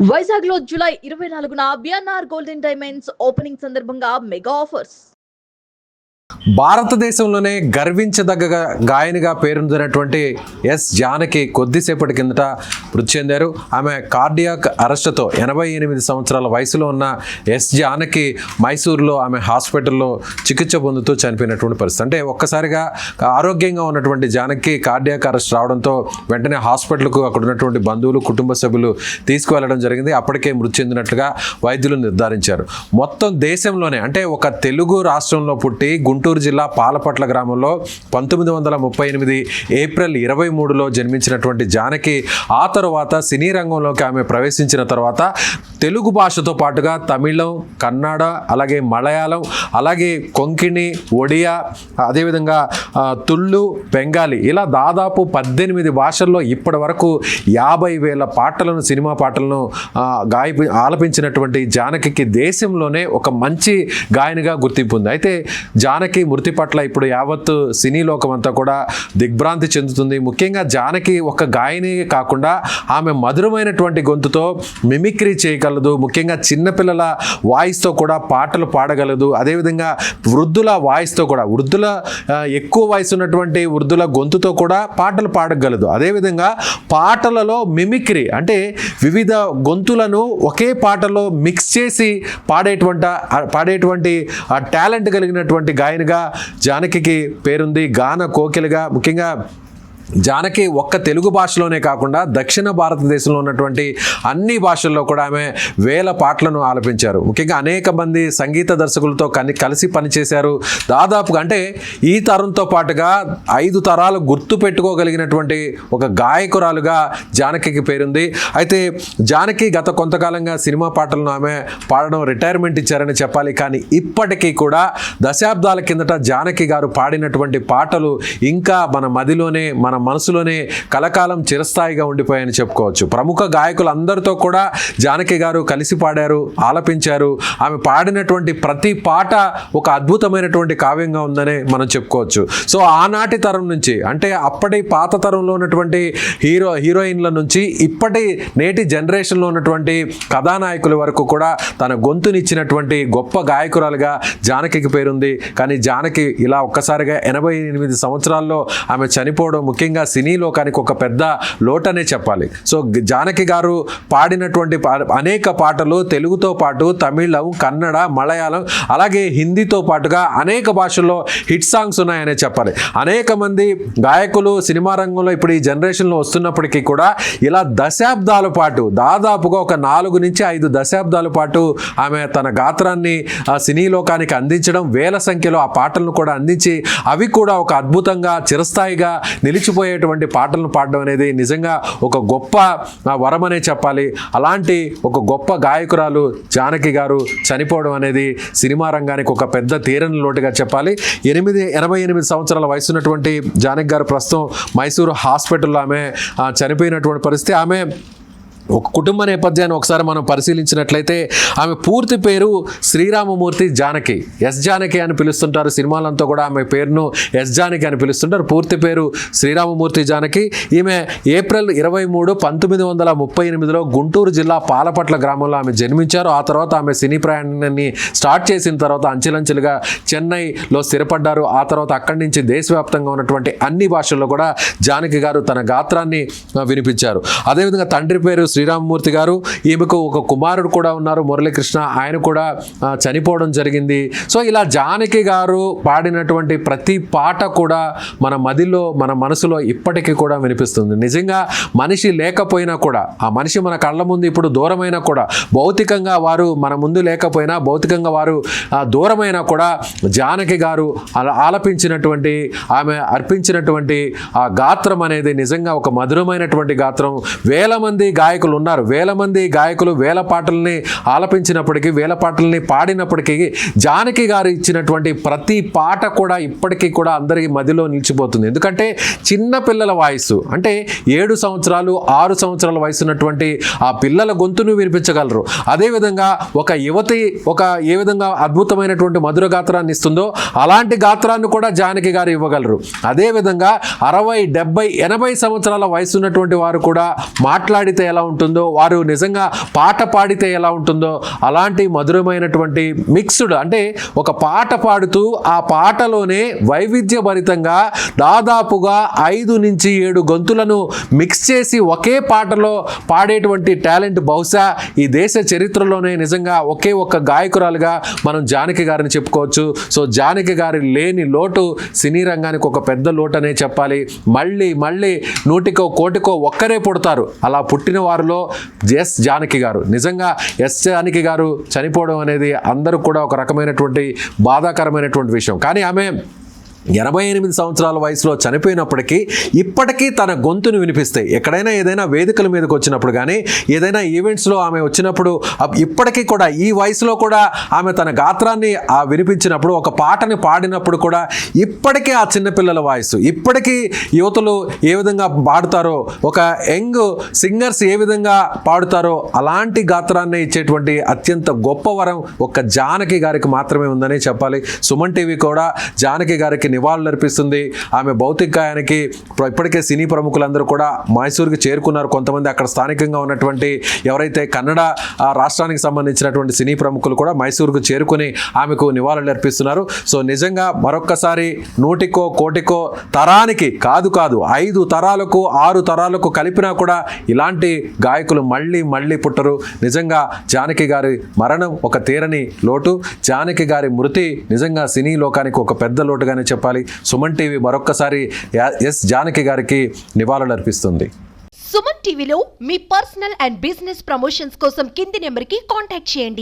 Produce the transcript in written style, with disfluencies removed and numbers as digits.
వైజాగ్ లో జూలై 24న BNR Golden Diamonds opening సందర్భంగా మెగా ఆఫర్స్. భారతదేశంలోనే గర్వించదగ్గ గాయనిగా పేరొందినటువంటి ఎస్ జానకి కొద్దిసేపటి కిందట మృతి చెందారు. ఆమె కార్డియాక్ అరెస్ట్తో 88 సంవత్సరాల వయసులో ఉన్న ఎస్ జానకి మైసూరులో ఆమె హాస్పిటల్లో చికిత్స పొందుతూ చనిపోయినటువంటి పరిస్థితి. అంటే ఒక్కసారిగా ఆరోగ్యంగా ఉన్నటువంటి జానకి కార్డియాక్ అరెస్ట్ రావడంతో వెంటనే హాస్పిటల్కు అక్కడ ఉన్నటువంటి బంధువులు కుటుంబ సభ్యులు తీసుకువెళ్ళడం జరిగింది. అప్పటికే మృతి చెందినట్లుగా వైద్యులు నిర్ధారించారు. మొత్తం దేశంలోనే అంటే ఒక తెలుగు రాష్ట్రంలో పుట్టి గుంటూరు జిల్లా పాలపట్ల గ్రామంలో 1938 ఏప్రిల్ 23లో జన్మించినటువంటి జానకి ఆ తర్వాత సినీ రంగంలోకి ఆమె ప్రవేశించిన తర్వాత తెలుగు భాషతో పాటుగా తమిళం, కన్నడ, అలాగే మలయాళం, అలాగే కొంకిణి, ఒడియా, అదేవిధంగా తుళ్ళు, బెంగాలీ ఇలా దాదాపు 18 భాషల్లో ఇప్పటి వరకు 50,000 పాటలను సినిమా పాటలను ఆలపించినటువంటి జానకి దేశంలోనే ఒక మంచి గాయనిగా గుర్తింపు ఉంది. అయితే జానకి మృతి పట్ల ఇప్పుడు యావత్తు సినీ లోకం అంతా కూడా దిగ్భ్రాంతి చెందుతుంది. ముఖ్యంగా జానకి ఒక గాయని కాకుండా ఆమె మధురమైనటువంటి గొంతుతో మిమిక్రీ చేయగలదు. ముఖ్యంగా చిన్నపిల్లల వాయిస్తో కూడా పాటలు పాడగలదు. అదేవిధంగా వృద్ధుల వాయిస్తో కూడా ఎక్కువ వయసు ఉన్నటువంటి వృద్ధుల గొంతుతో కూడా పాటలు పాడగలదు. అదేవిధంగా పాటలలో మిమిక్రీ అంటే వివిధ గొంతులను ఒకే పాటలో మిక్స్ చేసి పాడేటువంటి టాలెంట్ కలిగినటువంటి గాయనిగా జానకి పేరుంది. గాన కోకిలగా ముఖ్యంగా జానకి ఒక్క తెలుగు భాషలోనే కాకుండా దక్షిణ భారతదేశంలో ఉన్నటువంటి అన్ని భాషల్లో కూడా ఆమె వేల పాటలను ఆలపించారు. ముఖ్యంగా అనేక మంది సంగీత దర్శకులతో కలిసి పనిచేశారు. దాదాపుగా అంటే ఈ తరంతో పాటుగా 5 తరాలు గుర్తు పెట్టుకోగలిగినటువంటి ఒక గాయకురాలుగా జానకి పేరుంది. అయితే జానకి గత కొంతకాలంగా సినిమా పాటలను ఆమె పాడడం రిటైర్మెంట్ ఇచ్చారని చెప్పాలి. కానీ ఇప్పటికీ కూడా దశాబ్దాల కిందట జానకి గారు పాడినటువంటి పాటలు ఇంకా మన మదిలోనే మన మనసులోనే కలకాలం చిరస్థాయిగా ఉండిపోయాయని చెప్పుకోవచ్చు. ప్రముఖ గాయకులందరితో కూడా జానకి గారు కలిసి పాడారు, ఆలపించారు. ఆమె పాడినటువంటి ప్రతి పాట ఒక అద్భుతమైనటువంటి కావ్యంగా ఉందని మనం చెప్పుకోవచ్చు. సో ఆనాటి తరం నుంచి అంటే అప్పటి పాత తరంలో ఉన్నటువంటి హీరోయిన్ల నుంచి ఇప్పటి నేటి జనరేషన్లో ఉన్నటువంటి కథానాయకుల వరకు కూడా తన గొంతునిచ్చినటువంటి గొప్ప గాయకురాలుగా జానకి పేరుంది. కానీ జానకి ఇలా ఒక్కసారిగా 88 సంవత్సరాల్లో ఆమె చనిపోవడం ముఖ్యంగా సినీ లోకానికి ఒక పెద్ద లోటనే చెప్పాలి. సో జానకి గారు పాడినటువంటి అనేక పాటలు తెలుగుతో పాటు తమిళం, కన్నడ, మలయాళం, అలాగే హిందీతో పాటుగా అనేక భాషల్లో హిట్ సాంగ్స్ ఉన్నాయనే చెప్పాలి. అనేక మంది గాయకులు సినిమా రంగంలో ఇప్పుడు ఈ జనరేషన్లో వస్తున్నప్పటికీ కూడా ఇలా దశాబ్దాల పాటు దాదాపుగా ఒక 4 నుంచి 5 దశాబ్దాల పాటు ఆమె తన గాత్రాన్ని సినీ లోకానికి అందించడం, వేల సంఖ్యలో ఆ పాటలను కూడా అందించి అవి కూడా ఒక అద్భుతంగా చిరస్థాయిగా నిలిచిపోయేటువంటి పాటలను పాడడం అనేది నిజంగా ఒక గొప్ప వరమనే చెప్పాలి. అలాంటి ఒక గొప్ప గాయకురాలు జానకి గారు చనిపోవడం అనేది సినిమా రంగానికి ఒక పెద్ద తీరని లోటుగా చెప్పాలి. 88 సంవత్సరాల వయసు ఉన్నటువంటి జానకి గారు ప్రస్తుతం మైసూరు హాస్పిటల్లో ఆమె చనిపోయినటువంటి పరిస్థితి. ఆమె ఒక కుటుంబ నేపథ్యాన్ని ఒకసారి మనం పరిశీలించినట్లయితే ఆమె పూర్తి పేరు శ్రీరామమూర్తి జానకి, ఎస్ జానకి అని పిలుస్తుంటారు. సినిమాలంతా కూడా ఆమె పేరును ఎస్ జానకి అని పిలుస్తుంటారు. పూర్తి పేరు శ్రీరామమూర్తి జానకి. ఈమె ఏప్రిల్ 23, 1938లో గుంటూరు జిల్లా పాలపట్ల గ్రామంలో ఆమె జన్మించారు. ఆ తర్వాత ఆమె సినీ ప్రయాణాన్ని స్టార్ట్ చేసిన తర్వాత అంచెలంచెలుగా చెన్నైలో స్థిరపడ్డారు. ఆ తర్వాత అక్కడి నుంచి దేశవ్యాప్తంగా ఉన్నటువంటి అన్ని భాషల్లో కూడా జానకి గారు తన గాత్రాన్ని వినిపించారు. అదేవిధంగా తండ్రి పేరు శ్రీరామమూర్తి గారు. ఈమెకు ఒక కుమారుడు కూడా ఉన్నారు, మురళీకృష్ణ. ఆయన కూడా చనిపోవడం జరిగింది. సో ఇలా జానకి గారు పాడినటువంటి ప్రతి పాట కూడా మన మదిలో మన మనసులో ఇప్పటికీ కూడా వినిపిస్తుంది. నిజంగా మనిషి లేకపోయినా కూడా ఆ మనిషి మన కళ్ళ ముందు ఇప్పుడు దూరమైనా కూడా భౌతికంగా వారు మన ముందు లేకపోయినా భౌతికంగా వారు దూరమైనా కూడా జానకి గారు ఆలపించినటువంటి ఆమె అర్పించినటువంటి ఆ గాత్రం అనేది నిజంగా ఒక మధురమైనటువంటి గాత్రం. వేల మంది గాయకులు ఉన్నారు, వేల మంది గాయకులు వేల పాటల్ని ఆలపించినప్పటికీ వేల పాటల్ని పాడినప్పటికీ జానకి గారు ఇచ్చినటువంటి ప్రతి పాట కూడా ఇప్పటికీ కూడా అందరికీ మదిలో నిలిచిపోతుంది. ఎందుకంటే చిన్న పిల్లల వాయిస్ అంటే 7 సంవత్సరాలు 6 సంవత్సరాల వయసు ఉన్నటువంటి ఆ పిల్లల గొంతును వినిపించగలరు. అదేవిధంగా ఒక యువతి ఏ విధంగా అద్భుతమైనటువంటి మధుర గాత్రాన్ని ఇస్తుందో అలాంటి గాత్రాన్ని కూడా జానకి గారు ఇవ్వగలరు. అదేవిధంగా 60, 70, 80 సంవత్సరాల వయసు ఉన్నటువంటి వారు కూడా మాట్లాడితే ఎలా ఉంటుందో, వారు నిజంగా పాట పాడితే ఎలా ఉంటుందో అలాంటి మధురమైనటువంటి మిక్స్డ్, అంటే ఒక పాట పాడుతూ ఆ పాటలోనే వైవిధ్యభరితంగా దాదాపుగా 5 నుంచి 7 గొంతులను మిక్స్ చేసి ఒకే పాటలో పాడేటువంటి టాలెంట్ బహుశా ఈ దేశ చరిత్రలోనే నిజంగా ఒకే ఒక్క గాయకురాలుగా మనం జానకి గారిని చెప్పుకోవచ్చు. సో జానకి గారి లేని లోటు సినీ రంగానికి ఒక పెద్ద లోటు అనే చెప్పాలి. మళ్ళీ మళ్ళీ 100కో 1,00,00,000 ఒక్కరే పుడతారు. అలా పుట్టిన వారిలో ఎస్ జానకి గారు. నిజంగా ఎస్ జానకి గారు చనిపోవడం అనేది అందరూ కూడా ఒక రకమైనటువంటి బాధాకరమైనటువంటి విషయం. కానీ ఆమె 88 సంవత్సరాల వయసులో చనిపోయినప్పటికీ ఇప్పటికీ తన గొంతును వినిపిస్తాయి. ఎక్కడైనా ఏదైనా వేదికల మీదకి వచ్చినప్పుడు కానీ, ఏదైనా ఈవెంట్స్లో ఆమె వచ్చినప్పుడు ఇప్పటికీ కూడా ఈ వయసులో కూడా ఆమె తన గాత్రాన్ని వినిపించినప్పుడు, ఒక పాటని పాడినప్పుడు కూడా ఇప్పటికీ ఆ చిన్నపిల్లల వాయిస్, ఇప్పటికీ యువతలు ఏ విధంగా పాడుతారో, ఒక యంగ్ సింగర్స్ ఏ విధంగా పాడుతారో అలాంటి గాత్రాన్ని ఇచ్చేటువంటి అత్యంత గొప్ప వరం ఒక్క జానకి గారికి మాత్రమే ఉందని చెప్పాలి. సుమన్ టీవీ కూడా జానకి గారికి నివాళులు అర్పిస్తుంది. ఆమె భౌతికాయానికి ఇప్పటికే సినీ ప్రముఖులందరూ కూడా మైసూరుకి చేరుకున్నారు. కొంతమంది అక్కడ స్థానికంగా ఉన్నటువంటి ఎవరైతే కన్నడ రాష్ట్రానికి సంబంధించినటువంటి సినీ ప్రముఖులు కూడా మైసూరుకు చేరుకుని ఆమెకు నివాళులు అర్పిస్తున్నారు. సో నిజంగా మరొక్కసారి 100కో 1,00,00,000 తరానికి కాదు 5 తరాలకు 6 తరాలకు కలిపినా కూడా ఇలాంటి గాయకులు మళ్ళీ పుట్టరు. నిజంగా జానకి గారి మరణం ఒక తీరని లోటు. జానకి గారి మృతి నిజంగా సినీ లోకానికి ఒక పెద్ద లోటుగానే చెప్పాలి. సుమన్ టీవీ మరొక్కసారి ఎస్ జానకి గారికి నివాళులు అర్పిస్తుంది. సుమన్ టీవీలో మీ పర్సనల్ అండ్ బిజినెస్ ప్రమోషన్స్ కోసం కింది నెంబర్కి కాంటాక్ట్ చేయండి.